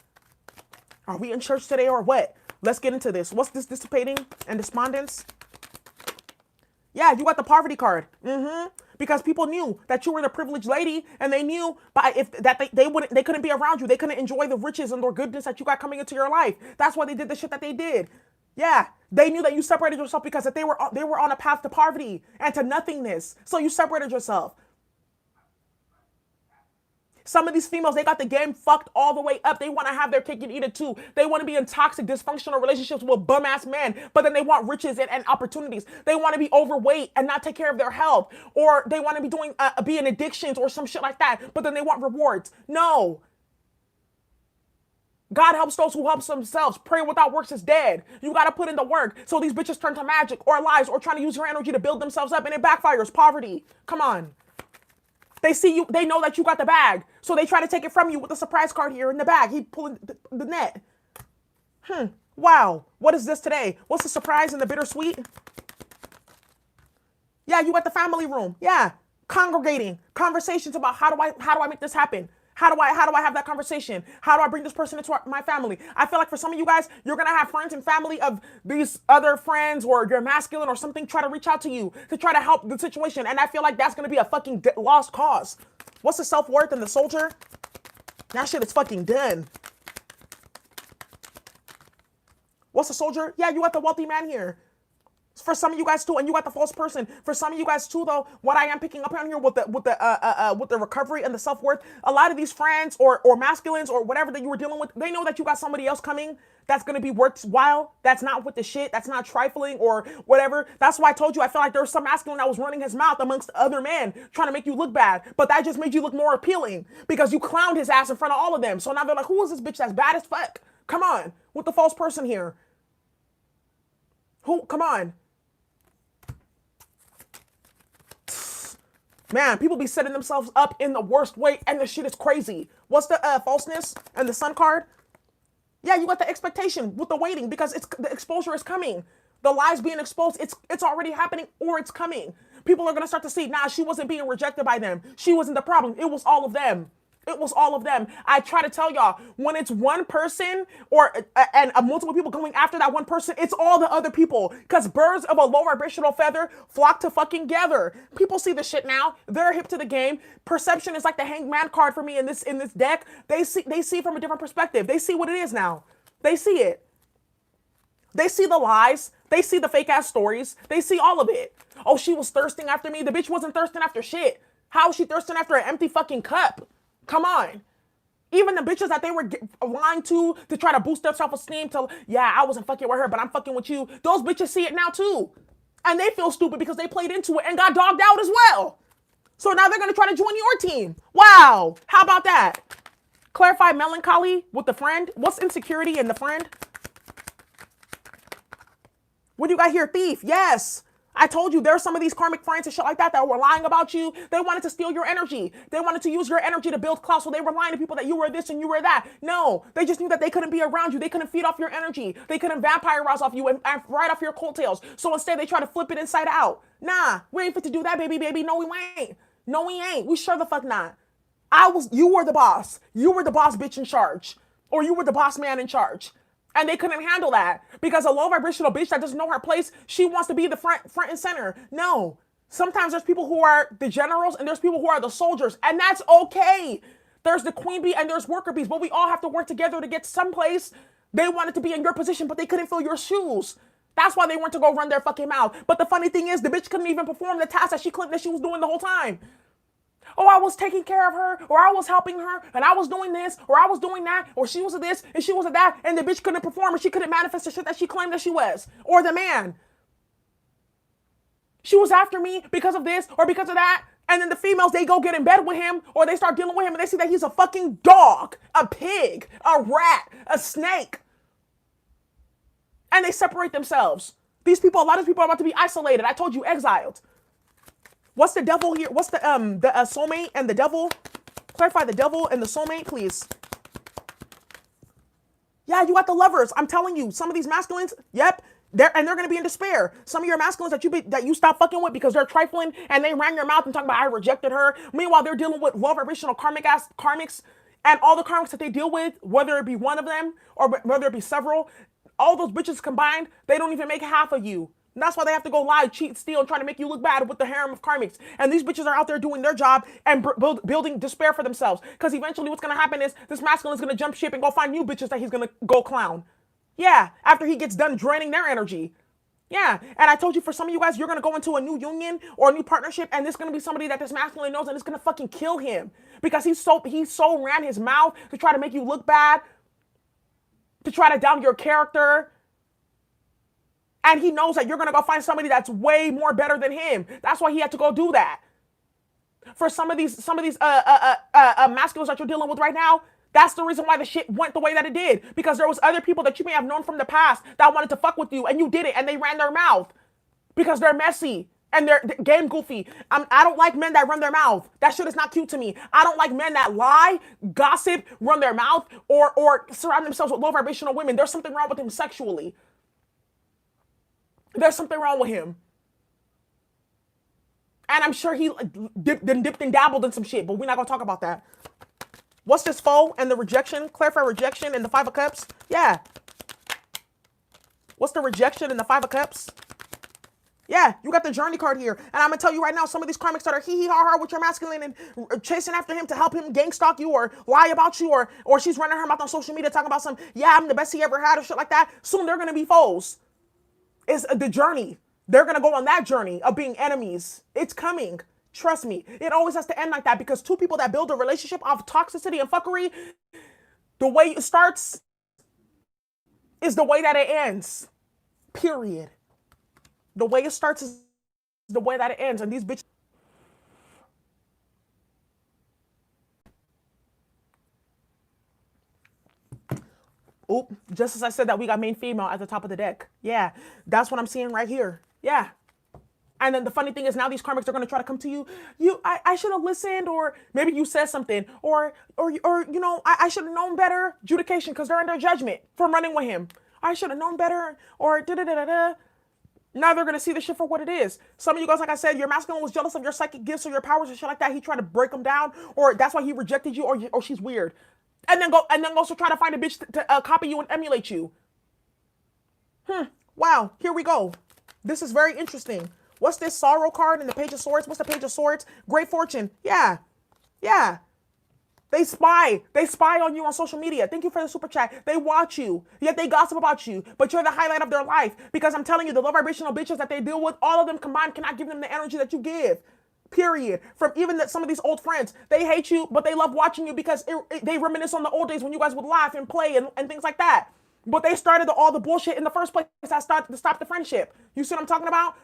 S1: Are we in church today or what? Let's get into this. What's this dissipating and despondence? Yeah, you got the poverty card. Because people knew that you were the privileged lady and they knew they couldn't be around you. They couldn't enjoy the riches and the goodness that you got coming into your life. That's why they did the shit that they did. Yeah, they knew that you separated yourself because that they were on a path to poverty and to nothingness. So you separated yourself. Some of these females, they got the game fucked all the way up. They want to have their cake and eat it too. They want to be in toxic, dysfunctional relationships with bum-ass men, but then they want riches and opportunities. They want to be overweight and not take care of their health. Or they want to be be in addictions or some shit like that, but then they want rewards. No. God helps those who help themselves. Pray without works is dead. You got to put in the work. So these bitches turn to magic or lies or trying to use your energy to build themselves up and it backfires. Poverty. Come on. They see you. They know that you got the bag. So they try to take it from you with the surprise card here in the bag. He pulling the net. Wow. What is this today? What's the surprise in the bittersweet? Yeah, you got the family room. Yeah. Congregating. Conversations about how do I make this happen? How do I have that conversation? How do I bring this person into my family? I feel like for some of you guys, you're going to have friends and family of these other friends or your masculine or something try to reach out to you to try to help the situation. And I feel like that's going to be a fucking lost cause. What's the self-worth in the soldier? That shit is fucking done. What's the soldier? Yeah, you got the wealthy man here. For some of you guys too, and you got the false person. For some of you guys too, though, what I am picking up on here with the recovery and the self-worth, a lot of these friends or masculines or whatever that you were dealing with, they know that you got somebody else coming that's gonna be worthwhile. That's not with the shit. That's not trifling or whatever. That's why I told you I felt like there was some masculine that was running his mouth amongst other men, trying to make you look bad. But that just made you look more appealing because you clowned his ass in front of all of them. So now they're like, who is this bitch that's bad as fuck? Come on, with the false person here. Who? Come on. Man, people be setting themselves up in the worst way, and the shit is crazy. What's the falseness and the sun card? Yeah, you got the expectation with the waiting because the exposure is coming. The lies being exposed, it's already happening or it's coming. People are going to start to see, nah, she wasn't being rejected by them. She wasn't the problem. It was all of them. It was all of them. I try to tell y'all, when it's one person and multiple people going after that one person, it's all the other people. Because birds of a low vibrational feather flock to fucking gather. People see this shit now. They're hip to the game. Perception is like the hangman card for me in this deck. They see from a different perspective. They see what it is now. They see it. They see the lies. They see the fake ass stories. They see all of it. Oh, she was thirsting after me. The bitch wasn't thirsting after shit. How is she thirsting after an empty fucking cup? Come on. Even the bitches that they were lying to try to boost their self-esteem to, yeah, I wasn't fucking with her, but I'm fucking with you. Those bitches see it now too. And they feel stupid because they played into it and got dogged out as well. So now they're going to try to join your team. Wow. How about that? Clarify melancholy with the friend. What's insecurity in the friend? What do you got here? Thief. Yes. I told you there's some of these karmic friends and shit like that were lying about you. They wanted to steal your energy. They wanted to use your energy to build clout. So they were lying to people that you were this and you were that. No, they just knew that they couldn't be around you. They couldn't feed off your energy. They couldn't vampirize off you and ride off your coattails. So instead they try to flip it inside out. Nah, we ain't fit to do that, baby. No, we ain't. No, we ain't. We sure the fuck not. You were the boss. You were the boss bitch in charge. Or you were the boss man in charge. And they couldn't handle that because a low vibrational bitch that doesn't know her place, she wants to be the front and center. No. Sometimes there's people who are the generals and there's people who are the soldiers, and that's okay. There's the queen bee and there's worker bees, but we all have to work together to get someplace. They wanted to be in your position, but they couldn't fill your shoes. That's why they went to go run their fucking mouth. But the funny thing is, the bitch couldn't even perform the task that she claimed that she was doing the whole time. Oh, I was taking care of her, or I was helping her, and I was doing this, or I was doing that, or she was a this, and she was a that, and the bitch couldn't perform, and she couldn't manifest the shit that she claimed that she was. Or the man. She was after me because of this, or because of that, and then the females, they go get in bed with him, or they start dealing with him, and they see that he's a fucking dog, a pig, a rat, a snake. And they separate themselves. These people, a lot of people are about to be isolated. I told you, exiled. What's the devil here? What's the soulmate and the devil? Clarify the devil and the soulmate, please. Yeah, you got the lovers. I'm telling you, some of these masculines, yep, they're going to be in despair. Some of your masculines that you stop fucking with because they're trifling and they ran your mouth and talking about I rejected her. Meanwhile, they're dealing with low vibrational karmics and all the karmics that they deal with, whether it be one of them or whether it be several. All those bitches combined, they don't even make half of you. And that's why they have to go lie, cheat, steal, and try to make you look bad with the harem of karmics. And these bitches are out there doing their job and building despair for themselves. Because eventually what's going to happen is this masculine is going to jump ship and go find new bitches that he's going to go clown. Yeah, after he gets done draining their energy. Yeah, and I told you for some of you guys, you're going to go into a new union or a new partnership, and this is going to be somebody that this masculine knows, and it's going to fucking kill him. Because he so ran his mouth to try to make you look bad, to try to down your character. And he knows that you're going to go find somebody that's way more better than him. That's why he had to go do that. For some of these masculines that you're dealing with right now, that's the reason why the shit went the way that it did. Because there was other people that you may have known from the past that wanted to fuck with you, and you did it, and they ran their mouth. Because they're messy, and they're game goofy. I don't like men that run their mouth. That shit is not cute to me. I don't like men that lie, gossip, run their mouth, or surround themselves with low vibrational women. There's something wrong with them sexually. There's something wrong with him. And I'm sure he dipped and dabbled in some shit, but we're not going to talk about that. What's this foe and the rejection? Clarify rejection and the 5 of Cups. Yeah. What's the rejection and the 5 of Cups? Yeah, you got the journey card here. And I'm going to tell you right now, some of these karmics that are hee-hee-ha-ha with your masculine and chasing after him to help him gang stalk you or lie about you or she's running her mouth on social media talking about some, yeah, I'm the best he ever had or shit like that. Soon they're going to be foes. It's the journey. They're going to go on that journey of being enemies. It's coming. Trust me. It always has to end like that because two people that build a relationship of toxicity and fuckery, the way it starts is the way that it ends. Period. The way it starts is the way that it ends. And these bitches. Oop, just as I said that we got main female at the top of the deck. Yeah, that's what I'm seeing right here. Yeah. And then the funny thing is now these karmics are going to try to come to you. I should have listened, or maybe you said something, or you know, I should have known better. Adjudication, because they're under judgment from running with him. I should have known better, or da-da-da-da-da. Now they're going to see the shit for what it is. Some of you guys, like I said, your masculine was jealous of your psychic gifts or your powers and shit like that. He tried to break them down, or that's why he rejected you, or she's weird. And then also try to find a bitch to copy you and emulate you. Wow, here we go. This is very interesting. What's this sorrow card in the Page of Swords? What's the Page of Swords? Great fortune. Yeah. Yeah. They spy on you on social media. Thank you for the super chat. They watch you, yet they gossip about you, but you're the highlight of their life. Because I'm telling you, the low vibrational bitches that they deal with, all of them combined cannot give them the energy that you give. Period. From even some of these old friends, they hate you, but they love watching you because they reminisce on the old days when you guys would laugh and play and things like that. But they started all the bullshit in the first place that started to stop the friendship. You see what I'm talking about?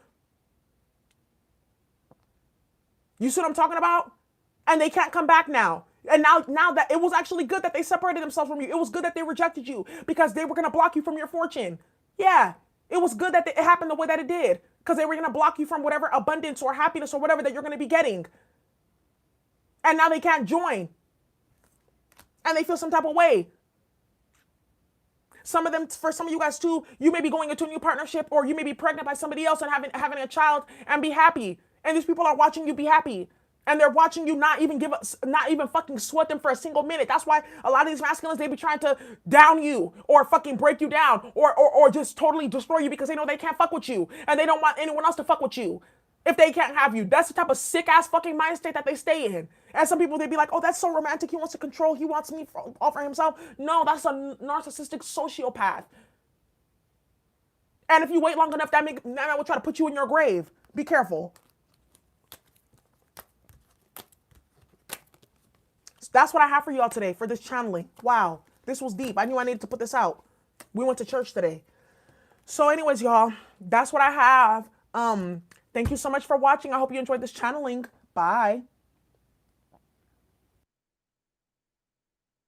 S1: You see what I'm talking about? And they can't come back now. And now that it was actually good that they separated themselves from you. It was good that they rejected you because they were going to block you from your fortune. Yeah, it was good that it happened the way that it did because they were going to block you from whatever abundance or happiness or whatever that you're going to be getting. And now they can't join. And they feel some type of way. Some of them, for some of you guys too, you may be going into a new partnership or you may be pregnant by somebody else and having a child and be happy. And these people are watching you be happy. And they're watching you not even fucking sweat them for a single minute. That's why a lot of these masculines, they be trying to down you or fucking break you down or just totally destroy you because they know they can't fuck with you. And they don't want anyone else to fuck with you if they can't have you. That's the type of sick ass fucking mind state that they stay in. And some people, they be like, oh, that's so romantic. He wants to control. He wants me all for himself. No, that's a narcissistic sociopath. And if you wait long enough, that man will try to put you in your grave. Be careful. That's what I have for y'all today for this channeling. Wow, this was deep. I knew I needed to put this out. We went to church today. So anyways, y'all, that's what I have. Thank you so much for watching. I hope you enjoyed this channeling. Bye.